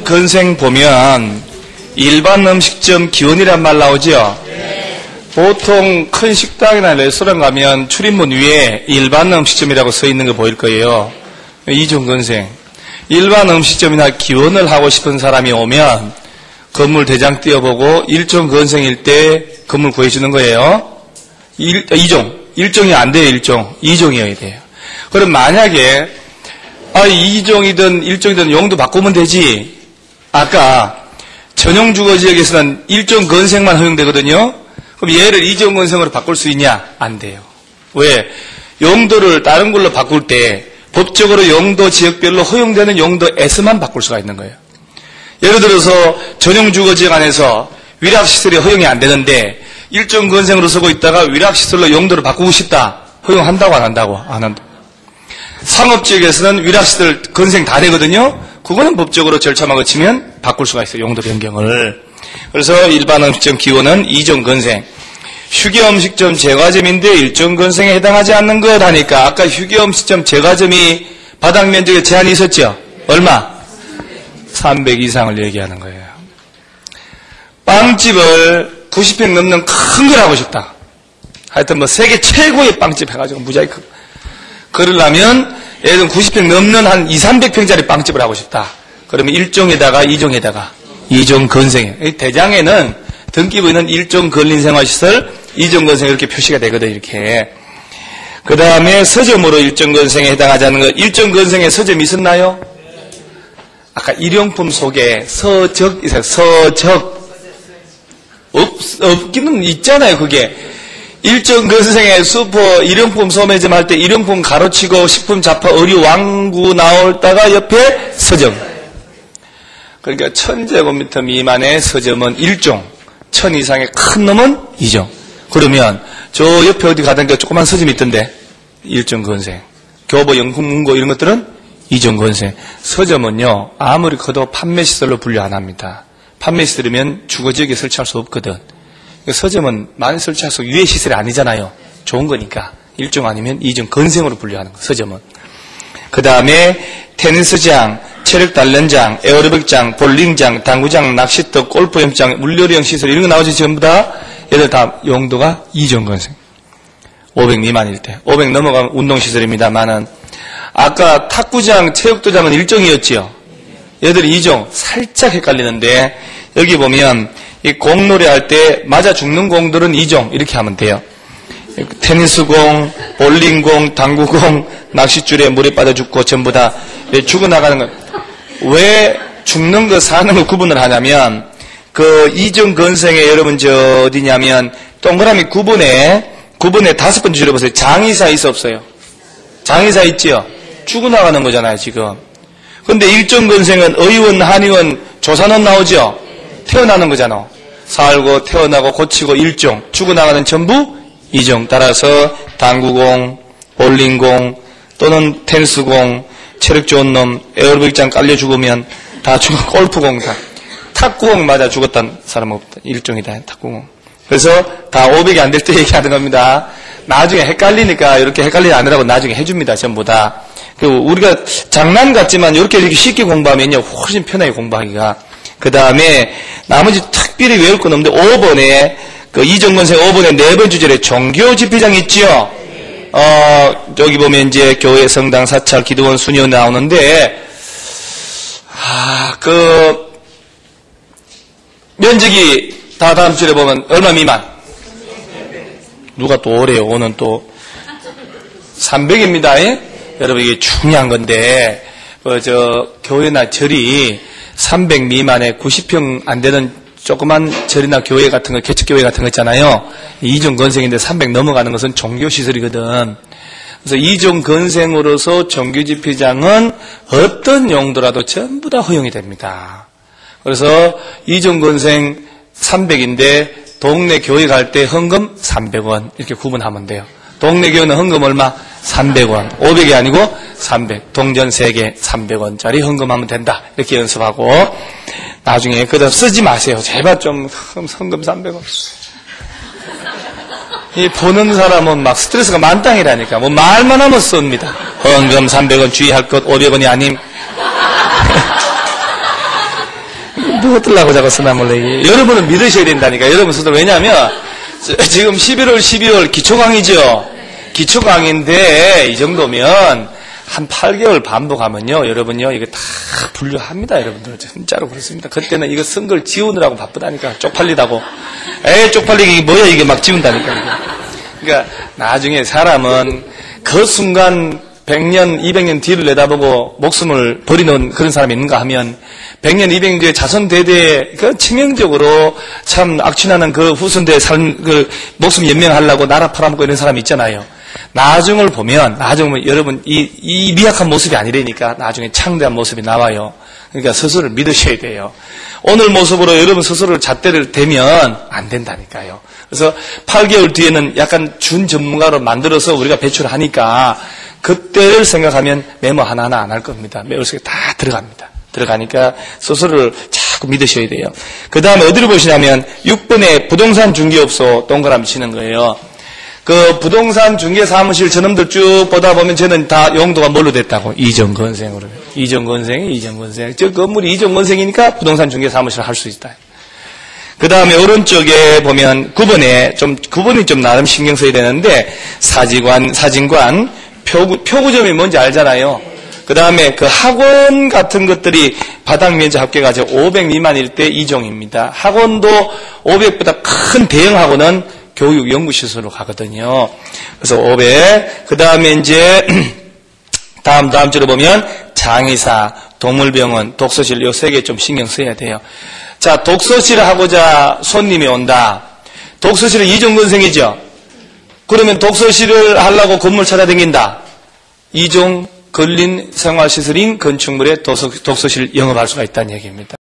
건생 보면 일반 음식점 기원이란 말 나오죠? 보통 큰 식당이나 레스토랑 가면 출입문 위에 일반 음식점이라고 써 있는 거 보일 거예요. 이종건생. 일반 음식점이나 기원을 하고 싶은 사람이 오면 건물 대장 띄워보고 일종건생일 때 건물 구해주는 거예요. 일종이 안 돼요, 이종이어야 돼요. 그럼 만약에 이종이든 일종이든 용도 바꾸면 되지. 아까 전용 주거 지역에서는 일종 건생만 허용되거든요. 그럼 얘를 이종 건생으로 바꿀 수 있냐? 안 돼요. 왜? 용도를 다른 걸로 바꿀 때 법적으로 용도 지역별로 허용되는 용도에서만 바꿀 수가 있는 거예요. 예를 들어서 전용 주거 지역 안에서 위락시설이 허용이 안 되는데 일종 건생으로 쓰고 있다가 위락시설로 용도를 바꾸고 싶다. 허용한다고 안 한다고? 안 한다. 상업지역에서는 위락시설 건생 다 되거든요. 그거는 법적으로 절차만 거치면 바꿀 수가 있어요. 용도 변경을. 그래서 일반 음식점 기원은 이종 건생. 휴게 음식점 제과점인데 일종 건생에 해당하지 않는 것 하니까 아까 휴게 음식점 제과점이 바닥 면적에 제한이 있었죠? 얼마? 300 이상을 얘기하는 거예요. 빵집을 90평 넘는 큰 걸 하고 싶다. 하여튼 세계 최고의 빵집 해가지고 무지하게 큰. 그러려면 예를 들면 90평 넘는 한 200~300평짜리 빵집을 하고 싶다. 그러면 일종에다가 이종에다가 이종 건생에. 대장에는 등기부에는 일종 근린생활시설, 이종 건생 이렇게 표시가 되거든, 이렇게. 그 다음에 서점으로 일종 건생에 해당하지 않는 것. 일종 건생에 서점이 있었나요? 아까 일용품 속에 서적 있어요. 서적. 없기는 있잖아요, 그게. 일종 건생에 슈퍼 일용품 소매점 할 때 일용품 가로치고 식품 잡화 의류 왕구 나올다가 옆에 서점. 그러니까 1000제곱미터 미만의 서점은 1종, 1000 이상의 큰 놈은 2종. 그러면 저 옆에 어디 가던 게 조그만 서점이 있던데 1종 건생. 교보, 영품, 문고 이런 것들은 2종 건생. 서점은요 아무리 커도 판매시설로 분류 안 합니다. 판매시설이면 주거지역에 설치할 수 없거든. 서점은 많이 설치할 수 유해시설이 아니잖아요. 좋은 거니까 1종 아니면 2종 건생으로 분류하는 거. 서점은. 그 다음에 테니스장, 체력단련장, 에어로빅장, 볼링장, 당구장, 낚시터, 골프연장, 물놀이형 시설 이런 거 나오죠. 전부 다 얘들 다 용도가 2종 건생. 500 미만일 때. 500 넘어가면 운동시설입니다만은 아까 탁구장, 체육도장은 1종이었지요. 얘들이 2종. 살짝 헷갈리는데 여기 보면 이 공놀이 할 때 맞아 죽는 공들은 2종 이렇게 하면 돼요. 테니스공, 볼링공, 당구공, 낚싯줄에 물에 빠져 죽고 전부 다 죽어나가는 거. 왜 죽는 거 사는 거 구분을 하냐면 그 이종 건생에 여러분 어디냐면 동그라미 9번에 5번 줄여보세요. 장의사 있어 없어요? 장의사 있지요? 죽어나가는 거잖아요 지금. 근데 일종 건생은 의원, 한의원, 조산원 나오죠? 태어나는 거잖아. 살고 태어나고 고치고 1종, 죽어나가는 전부 2종. 따라서 당구공, 볼링공 또는 테니스공, 체력 좋은 놈, 에어로빅장 깔려 죽으면 다 죽어. 골프공 다. 탁구공 맞아 죽었다는 사람 없다. 1종이다 탁구공. 그래서 다 500이 안 될 때 얘기하는 겁니다. 나중에 헷갈리니까 이렇게 헷갈리지 않으라고 나중에 해줍니다. 전부 다. 우리가 장난 같지만 이렇게 쉽게 공부하면요 훨씬 편하게 공부하기가. 그 다음에 나머지 특별히 외울 건 없는데 5번에 그 이종건생 5번에 4번 주절에 종교 집회장 있지요. 여기 보면 이제 교회, 성당, 사찰, 기도원, 수녀 나오는데 그 면적이 다 다음 줄에 보면 얼마 미만? 누가 또 오래요. 오는 또 300입니다. 예? 여러분 이게 중요한 건데 교회나 절이 300 미만에 90평 안 되는 조그만 절이나 교회 같은 거, 개척교회 같은 거 있잖아요. 이종 건생인데 300 넘어가는 것은 종교시설이거든. 그래서 이종 건생으로서 종교집회장은 어떤 용도라도 전부 다 허용이 됩니다. 그래서 이종 건생 300인데 동네 교회 갈 때 헌금 300원 이렇게 구분하면 돼요. 동네 교회는 헌금 얼마? 300원. 500이 아니고 300. 동전 3개 300원짜리 헌금하면 된다. 이렇게 연습하고 나중에 그다 쓰지 마세요. 제발 좀 헌금 300원. 이 보는 사람은 막 스트레스가 만땅이라니까. 뭐 말만 하면 씁니다. 헌금 300원 주의할 것 500원이 아님. 뭐 어쩌려고 자꾸 쓰나 몰래. 여러분은 믿으셔야 된다니까. 여러분 스스로. 왜냐하면 지금 11월, 12월 기초강의죠. 기초강의인데 이 정도면 한 8개월 반복하면요. 여러분요. 이거 다 분류합니다. 여러분들. 진짜로 그렇습니다. 그때는 이거 쓴 걸 지우느라고 바쁘다니까. 쪽팔리다고. 쪽팔리기 뭐야 이게 막 지운다니까. 그러니까 나중에 사람은 그 순간 100년, 200년 뒤를 내다보고 목숨을 버리는 그런 사람이 있는가 하면 100년, 200년 뒤에 자손대대에 그 치명적으로 참 악취나는 그 후손대 목숨 연명하려고 나라 팔아먹고 이런 사람이 있잖아요. 나중을 보면 여러분 이 미약한 모습이 아니라니까 나중에 창대한 모습이 나와요. 그러니까 스스로를 믿으셔야 돼요. 오늘 모습으로 여러분 스스로를 잣대를 대면 안 된다니까요. 그래서 8개월 뒤에는 약간 준 전문가로 만들어서 우리가 배출을 하니까 그때를 생각하면 메모 하나하나 안 할 겁니다. 머릿속에 다 들어갑니다. 들어가니까 스스로를 자꾸 믿으셔야 돼요. 그 다음에 어디를 보시냐면 6번에 부동산 중개업소 동그라미 치는 거예요. 그 부동산 중개 사무실 저놈들 쭉 보다 보면 저는 다 용도가 뭘로 됐다고? 이전건생으로. 이전건생. 저 건물이 이전건생이니까 부동산 중개 사무실을 할 수 있다. 그 다음에 오른쪽에 보면 9번이 좀 나름 신경 써야 되는데 사진관, 표구점이 뭔지 알잖아요. 그 다음에 그 학원 같은 것들이 바닥 면적 합계가 500 미만일 때 2종입니다. 학원도 500보다 큰 대형 학원은 교육 연구시설로 가거든요. 그래서 500. 그 다음에 이제 다음 줄을 보면 장의사, 동물병원, 독서실 요 3개 좀 신경 써야 돼요. 자, 독서실을 하고자 손님이 온다. 독서실은 이종건생이죠. 그러면 독서실을 하려고 건물 찾아다닌다. 2종 걸린 생활시설인 건축물에 독서실 영업할 수가 있다는 얘기입니다.